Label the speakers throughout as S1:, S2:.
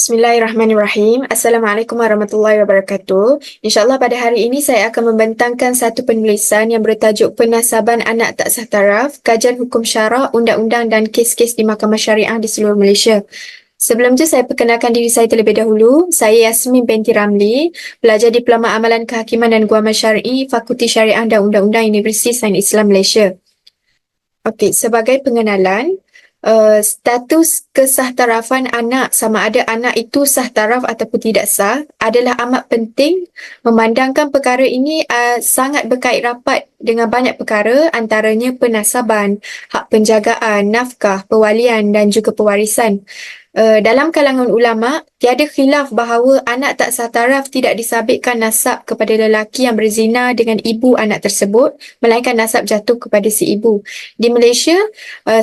S1: Bismillahirrahmanirrahim. Assalamualaikum warahmatullahi wabarakatuh. InsyaAllah pada hari ini saya akan membentangkan satu penulisan yang bertajuk Penasaban Anak Tak Sah Taraf, Kajian Hukum Syarak, Undang-Undang dan Kes-Kes di Mahkamah Syariah di seluruh Malaysia. Sebelum itu saya perkenalkan diri saya terlebih dahulu. Saya Yasmin binti Ramli, pelajar Diploma Amalan Kehakiman dan Guaman Syar'i, Fakulti Syariah dan Undang-Undang Universiti Sains Islam Malaysia. Okey, sebagai pengenalan, status kesahtarafan anak, sama ada anak itu sah taraf ataupun tidak sah, adalah amat penting memandangkan perkara ini sangat berkait rapat dengan banyak perkara, antaranya penasaban, hak penjagaan, nafkah, pewalian dan juga pewarisan. Dalam kalangan ulama, tiada khilaf bahawa anak tak sah taraf tidak disabitkan nasab kepada lelaki yang berzina dengan ibu anak tersebut, melainkan nasab jatuh kepada si ibu. Di Malaysia,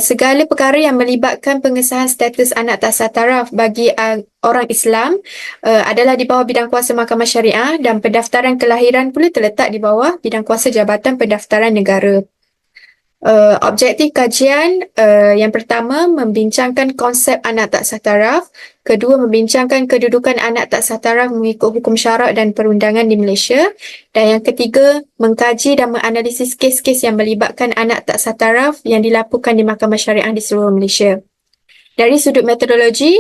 S1: segala perkara yang melibatkan pengesahan status anak tak sah taraf bagi orang Islam adalah di bawah bidang kuasa Mahkamah Syariah, dan pendaftaran kelahiran pula terletak di bawah bidang kuasa Jabatan Pendaftaran Negara. Objektif kajian yang pertama membincangkan konsep anak tak sah taraf, kedua membincangkan kedudukan anak tak sah taraf mengikut hukum syarak dan perundangan di Malaysia, dan yang ketiga mengkaji dan menganalisis kes-kes yang melibatkan anak tak sah taraf yang dilaporkan di Mahkamah Syariah di seluruh Malaysia. Dari sudut metodologi,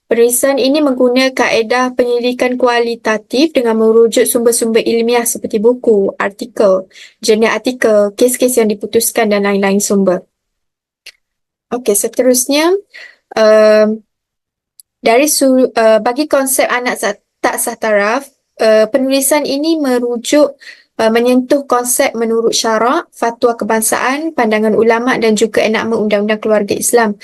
S1: penulisan ini mengguna kaedah penyelidikan kualitatif dengan merujuk sumber-sumber ilmiah seperti buku, artikel, jurnal artikel, kes-kes yang diputuskan dan lain-lain sumber. Okey, seterusnya, bagi konsep anak tak sah taraf, penulisan ini merujuk menyentuh konsep menurut syarak, fatwa kebangsaan, pandangan ulama dan juga enakmen Undang-Undang Keluarga Islam.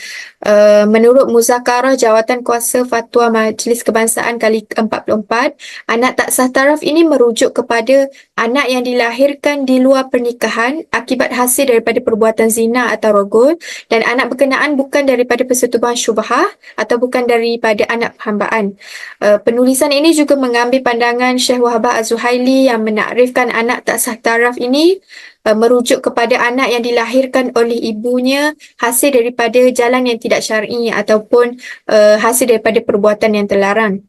S1: Menurut Muzakarah Jawatan Kuasa Fatwa Majlis Kebangsaan kali ke-44, anak tak sah taraf ini merujuk kepada anak yang dilahirkan di luar pernikahan akibat hasil daripada perbuatan zina atau rogol, dan anak berkenaan bukan daripada persetubuhan syubhah atau bukan daripada anak perhambaan. Penulisan ini juga mengambil pandangan Syekh Wahbah Az-Zuhaili yang menakrifkan anak tak sah taraf ini merujuk kepada anak yang dilahirkan oleh ibunya hasil daripada jalan yang tidak syar'i ataupun hasil daripada perbuatan yang terlarang.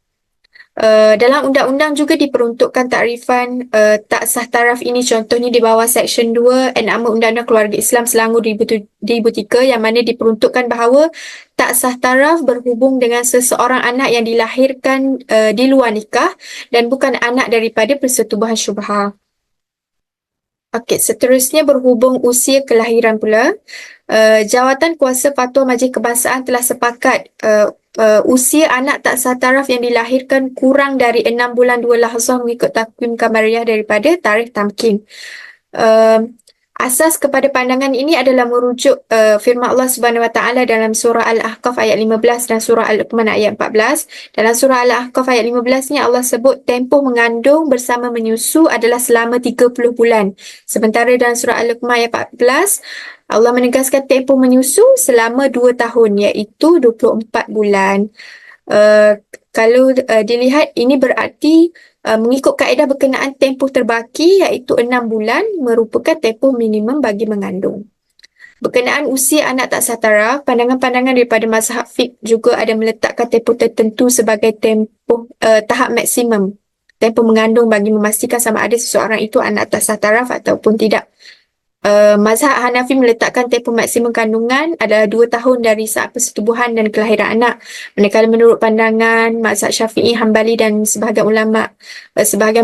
S1: Dalam undang-undang juga diperuntukkan takrifan tak sah taraf ini, contohnya di bawah Seksyen 2 Enakmen Undang-Undang Keluarga Islam Selangor 2003, yang mana diperuntukkan bahawa tak sah taraf berhubung dengan seseorang anak yang dilahirkan di luar nikah dan bukan anak daripada persetubuhan syubhah. Okey, seterusnya berhubung usia kelahiran pula. Jawatan Kuasa Fatwa Majlis Kebangsaan telah sepakat usia anak tak sah taraf yang dilahirkan kurang dari 6 bulan 2 lahzah mengikut takwim kamariah daripada tarikh tamkin. Asas kepada pandangan ini adalah merujuk firman Allah Subhanahu Wa Taala dalam surah Al-Ahqaf ayat 15 dan surah Al-Luqman ayat 14. Dalam surah Al-Ahqaf ayat 15 ni Allah sebut tempoh mengandung bersama menyusu adalah selama 30 bulan. Sementara dalam surah Al-Luqman ayat 14, Allah menegaskan tempoh menyusu selama 2 tahun, iaitu 24 bulan. Kalau dilihat, ini berarti mengikut kaedah berkenaan tempoh terbaki iaitu 6 bulan merupakan tempoh minimum bagi mengandung. Berkenaan usia anak tak sah taraf, pandangan-pandangan daripada mazhab fiqh juga ada meletakkan tempoh tertentu sebagai tempoh tahap maksimum tempoh mengandung bagi memastikan sama ada seseorang itu anak tak sah taraf ataupun tidak. Mazhab Hanafi meletakkan tempoh maksimum kandungan adalah 2 tahun dari saat persetubuhan dan kelahiran anak. Manakala menurut pandangan mazhab Syafi'i, Hambali dan sebahagian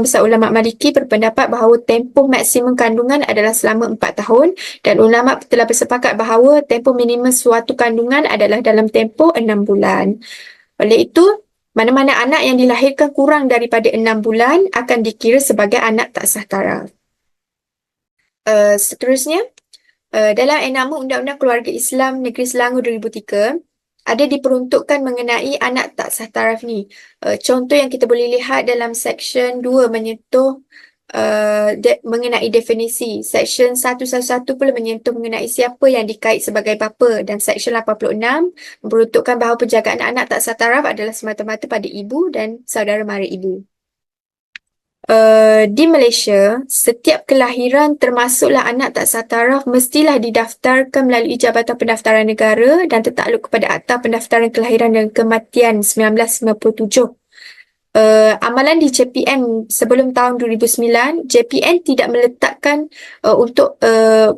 S1: besar ulama Maliki berpendapat bahawa tempoh maksimum kandungan adalah selama 4 tahun, dan ulama telah bersepakat bahawa tempoh minimum suatu kandungan adalah dalam tempoh 6 bulan. Oleh itu, mana-mana anak yang dilahirkan kurang daripada 6 bulan akan dikira sebagai anak tak sah taraf. Seterusnya, dalam enakmen Undang-Undang Keluarga Islam Negeri Selangor 2003, ada diperuntukkan mengenai anak tak sah taraf ni. Contoh yang kita boleh lihat dalam Seksyen 2 menyentuh mengenai definisi. Seksyen 111 pula menyentuh mengenai siapa yang dikait sebagai bapa, dan Seksyen 86 memperuntukkan bahawa penjagaan anak tak sah taraf adalah semata-mata pada ibu dan saudara mara ibu. Di Malaysia, setiap kelahiran termasuklah anak tak sah taraf mestilah didaftarkan melalui Jabatan Pendaftaran Negara dan tertakluk kepada Akta Pendaftaran Kelahiran dan Kematian 1997. Amalan di JPN sebelum tahun 2009, JPN tidak meletakkan untuk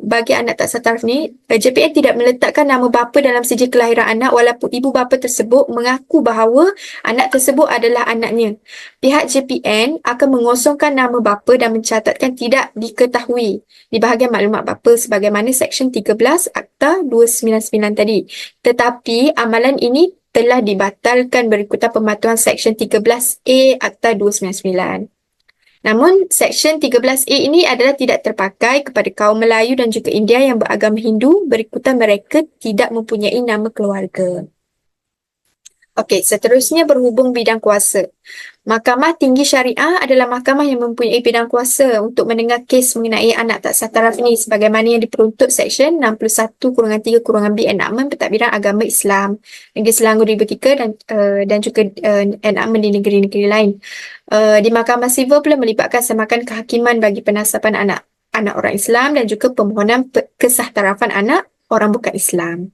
S1: bagi anak tak sah taraf ni, JPN tidak meletakkan nama bapa dalam sijil kelahiran anak walaupun ibu bapa tersebut mengaku bahawa anak tersebut adalah anaknya. Pihak JPN akan mengosongkan nama bapa dan mencatatkan tidak diketahui di bahagian maklumat bapa sebagaimana Seksyen 13 Akta 299 tadi. Tetapi amalan ini telah dibatalkan berikutan pematuhan Seksyen 13A Akta 299. Namun, Seksyen 13A ini adalah tidak terpakai kepada kaum Melayu dan juga India yang beragama Hindu berikutan mereka tidak mempunyai nama keluarga. Okey, seterusnya berhubung bidang kuasa. Mahkamah Tinggi Syariah adalah mahkamah yang mempunyai bidang kuasa untuk mendengar kes mengenai anak tak sah taraf ini sebagaimana yang diperuntut Seksyen 61-3-B Enakmen Pentadbiran Agama Islam Negeri Selangor 2003 dan juga enakmen di negeri-negeri lain. Di Mahkamah Sivil pula melibatkan semakan kehakiman bagi penasaban anak orang Islam dan juga permohonan kesahtarafan anak orang bukan Islam.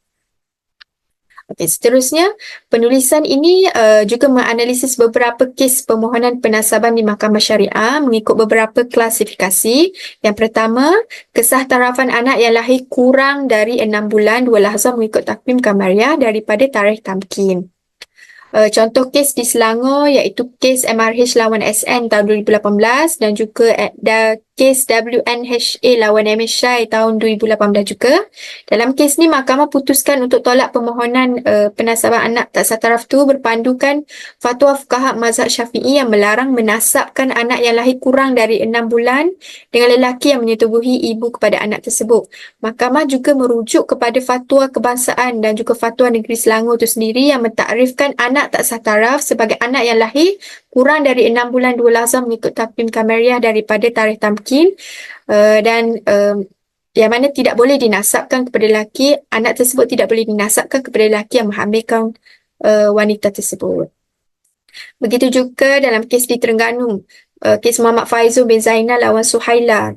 S1: Okey, seterusnya, penulisan ini juga menganalisis beberapa kes permohonan penasaban di Mahkamah Syariah mengikut beberapa klasifikasi. Yang pertama, kesahtarafan anak yang lahir kurang dari 6 bulan 2 lahzah mengikut takvim Kamariah daripada tarikh tamkin. Contoh kes di Selangor iaitu kes MRH lawan SN tahun 2018 dan juga kes WNHA lawan MSI tahun 2018 juga. Dalam kes ni, mahkamah putuskan untuk tolak permohonan penasaban anak tak sah taraf tu berpandukan fatwa fuqaha mazhab Syafi'i yang melarang menasabkan anak yang lahir kurang dari 6 bulan dengan lelaki yang menyetubuhi ibu kepada anak tersebut. Mahkamah juga merujuk kepada fatwa kebangsaan dan juga fatwa negeri Selangor itu sendiri yang mentakrifkan anak tak sah taraf sebagai anak yang lahir kurang dari 6 bulan 2 lahzah mengikut takvim Kamariah daripada tarikh tamkin dan yang mana tidak boleh dinasabkan kepada lelaki, anak tersebut tidak boleh dinasabkan kepada lelaki yang menghamilkan wanita tersebut. Begitu juga dalam kes di Terengganu, kes Muhammad Faizul bin Zainal lawan Suhaila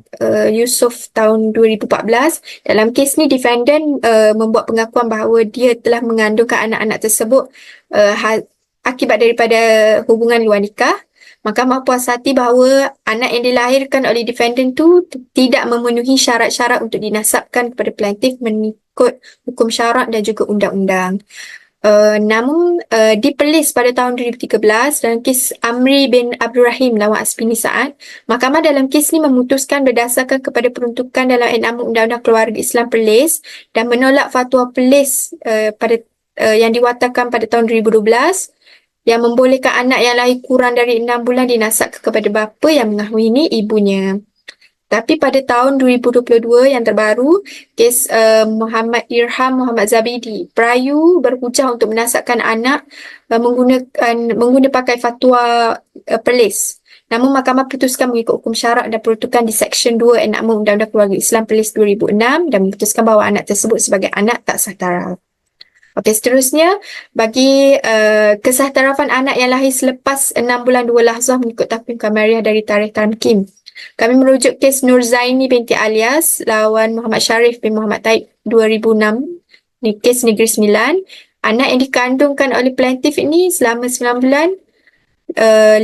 S1: Yusof tahun 2014. Dalam kes ni, defendant membuat pengakuan bahawa dia telah mengandungkan anak-anak tersebut akibat daripada hubungan luar nikah. Mahkamah puas hati bahawa anak yang dilahirkan oleh defendant tu tidak memenuhi syarat-syarat untuk dinasabkan kepada plaintiff mengikut hukum syarak dan juga undang-undang. Namun diperlis pada tahun 2013 dalam kes Amri bin Abdul Rahim lawan Aspini Saad, mahkamah dalam kes ni memutuskan berdasarkan kepada peruntukan dalam Enakmen Undang-Undang Keluarga Islam Perlis dan menolak fatwa Perlis yang diwatakan pada tahun 2012 yang membolehkan anak yang lahir kurang dari 6 bulan dinasabkan kepada bapa yang mengahwini ibunya. Tapi pada tahun 2022 yang terbaru, kes Muhammad Irham Muhammad Zabidi, perayu berhujah untuk menasabkan anak menggunakan pakai fatwa Perlis. Namun mahkamah putuskan mengikut hukum syarak dan peruntukan di Seksyen 2 Enakmen Undang-Undang Keluarga Islam Perlis 2006 dan memutuskan bahawa anak tersebut sebagai anak tak sah taraf. Okey, seterusnya, bagi kesahtarafan anak yang lahir selepas 6 bulan 2 lahzah mengikut takvim Kamariah dari tarikh tamkin. Kami merujuk kes Nur Zaini binti Alias lawan Muhammad Sharif bin Muhammad Taib 2006. Ni kes Negeri Sembilan. Anak yang dikandungkan oleh plaintiff ini selama 9 bulan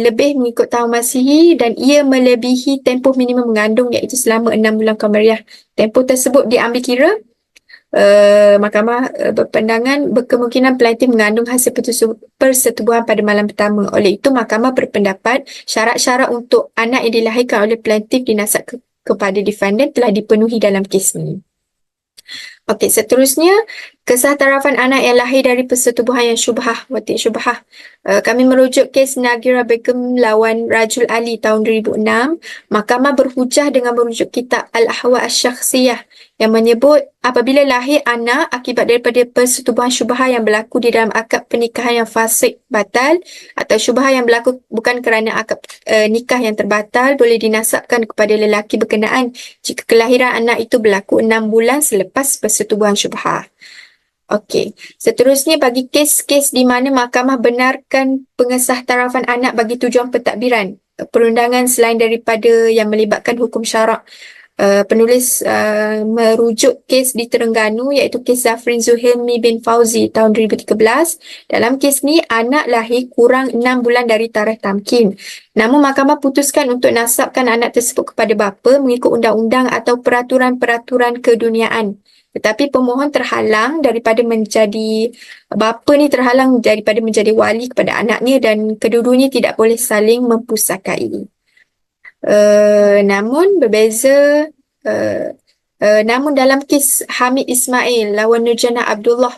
S1: lebih mengikut tahun Masihi dan ia melebihi tempoh minimum mengandung iaitu selama 6 bulan Kamariah. Tempoh tersebut diambil kira. Mahkamah berpandangan berkemungkinan plaintiff mengandung hasil persetubuhan pada malam pertama. Oleh itu, mahkamah berpendapat syarat-syarat untuk anak yang dilahirkan oleh plaintiff dinasabkan kepada defendant telah dipenuhi dalam kes ini. Okey, seterusnya, kesahtarafan anak yang lahir dari persetubuhan yang syubhah, wati' syubhah. Kami merujuk kes Nagira Begum lawan Rajul Ali tahun 2006. Mahkamah berhujah dengan merujuk kitab Al-Ahwa Asy-Syakhsiyah yang menyebut apabila lahir anak akibat daripada persetubuhan syubhah yang berlaku di dalam akad pernikahan yang fasik batal atau syubhah yang berlaku bukan kerana akad nikah yang terbatal boleh dinasabkan kepada lelaki berkenaan jika kelahiran anak itu berlaku 6 bulan selepas persetubuhan syubhah. Okey, seterusnya bagi kes-kes di mana mahkamah benarkan pengesahtarafan anak bagi tujuan pentadbiran. perundangan selain daripada yang melibatkan hukum syarak. Penulis merujuk kes di Terengganu iaitu kes Zafrin Zuhaimi bin Fauzi tahun 2013. Dalam kes ni, anak lahir kurang 6 bulan dari tarikh tamkin. Namun mahkamah putuskan untuk nasabkan anak tersebut kepada bapa mengikut undang-undang atau peraturan-peraturan keduniaan. Tetapi pemohon terhalang daripada menjadi, bapa ni terhalang daripada menjadi wali kepada anaknya dan kedua-duanya tidak boleh saling mempusakai. Namun berbeza, namun dalam kes Hamid Ismail lawan Nurjana Abdullah,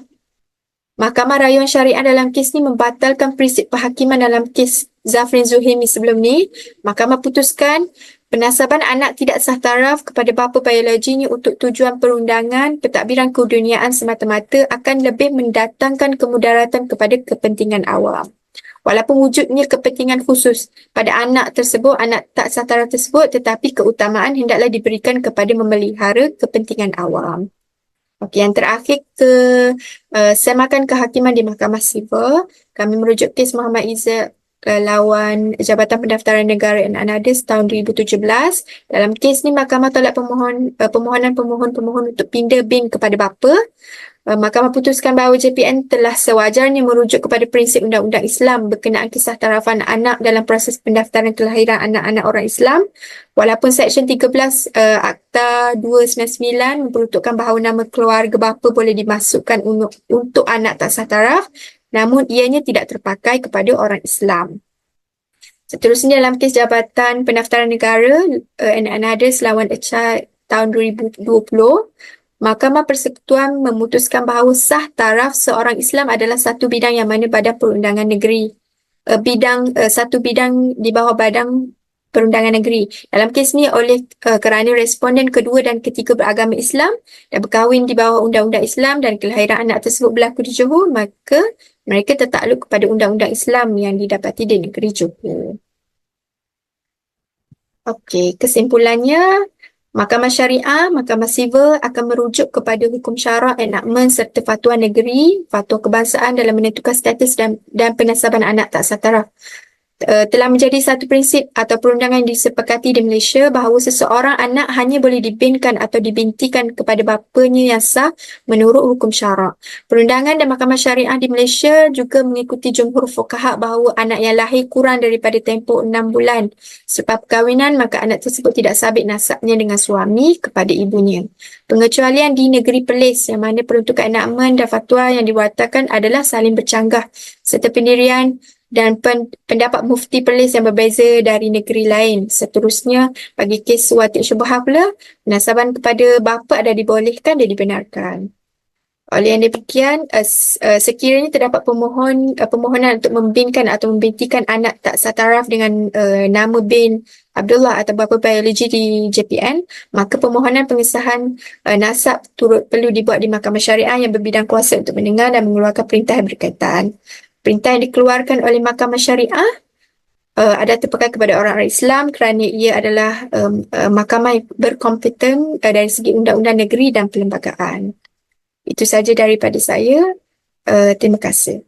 S1: Mahkamah Rayuan Syariah dalam kes ni membatalkan prinsip penghakiman dalam kes Zafrin Zuhaimi sebelum ni. Mahkamah putuskan penasaban anak tidak sah taraf kepada bapa biologinya untuk tujuan perundangan, pentadbiran keduniaan semata-mata akan lebih mendatangkan kemudaratan kepada kepentingan awam. Walaupun wujudnya kepentingan khusus pada anak tersebut, anak tak sah taraf tersebut, tetapi keutamaan hendaklah diberikan kepada memelihara kepentingan awam. Okey, yang terakhir semakan kehakiman di Mahkamah Sivil. Kami merujuk kes Muhammad Izzat lawan Jabatan Pendaftaran Negara and Anadis tahun 2017. Dalam kes ni, mahkamah tolak permohonan pemohon untuk pindah bin kepada bapa. Mahkamah putuskan bahawa JPN telah sewajarnya merujuk kepada prinsip undang-undang Islam berkenaan kesahtarafan anak dalam proses pendaftaran kelahiran anak-anak orang Islam. Walaupun Seksyen 13 Akta 299 memperuntukkan bahawa nama keluarga bapa boleh dimasukkan untuk anak tak sah taraf, namun ianya tidak terpakai kepada orang Islam. Seterusnya dalam kes Jabatan Pendaftaran Negara and Others lawan Echai tahun 2020, Mahkamah Persekutuan memutuskan bahawa sah taraf seorang Islam adalah satu bidang yang mana Badan Perundangan Negeri, satu bidang di bawah Badan Perundangan Negeri. Dalam kes ni kerana responden kedua dan ketiga beragama Islam dan berkahwin di bawah Undang-Undang Islam dan kelahiran anak tersebut berlaku di Johor, maka mereka tertakluk kepada Undang-Undang Islam yang didapati di negeri Johor. Okey, kesimpulannya, Mahkamah Syariah, Mahkamah Sivil akan merujuk kepada hukum syarak, enakmen serta fatwa negeri, fatwa kebangsaan dalam menentukan status dan penasaban anak tak sah taraf. Telah menjadi satu prinsip atau perundangan yang disepakati di Malaysia bahawa seseorang anak hanya boleh dibinkan atau dibintikan kepada bapanya yang sah menurut hukum syarak. Perundangan dan Mahkamah Syariah di Malaysia juga mengikuti jumhur fuqaha bahawa anak yang lahir kurang daripada tempoh 6 bulan selepas perkahwinan, maka anak tersebut tidak sabit nasabnya dengan suami kepada ibunya. Pengecualian di negeri Perlis yang mana peruntukan enakmen dan fatwa yang diwatakan adalah saling bercanggah serta pendirian dan pendapat mufti Perlis yang berbeza dari negeri lain. Seterusnya, bagi kes Watik Syubhah pula, penasaban kepada bapa ada dibolehkan dan dibenarkan. Oleh yang demikian, sekiranya terdapat permohonan untuk membinkan atau membintikan anak tak sah taraf dengan nama bin Abdullah atau bapa biologi di JPN, maka permohonan pengesahan nasab turut perlu dibuat di Mahkamah Syariah yang berbidang kuasa untuk mendengar dan mengeluarkan perintah yang berkaitan. Perintah yang dikeluarkan oleh Mahkamah Syariah ada terpakai kepada orang-orang Islam kerana ia adalah mahkamah yang berkompeten dari segi undang-undang negeri dan perlembagaan. Itu saja daripada saya. Terima kasih.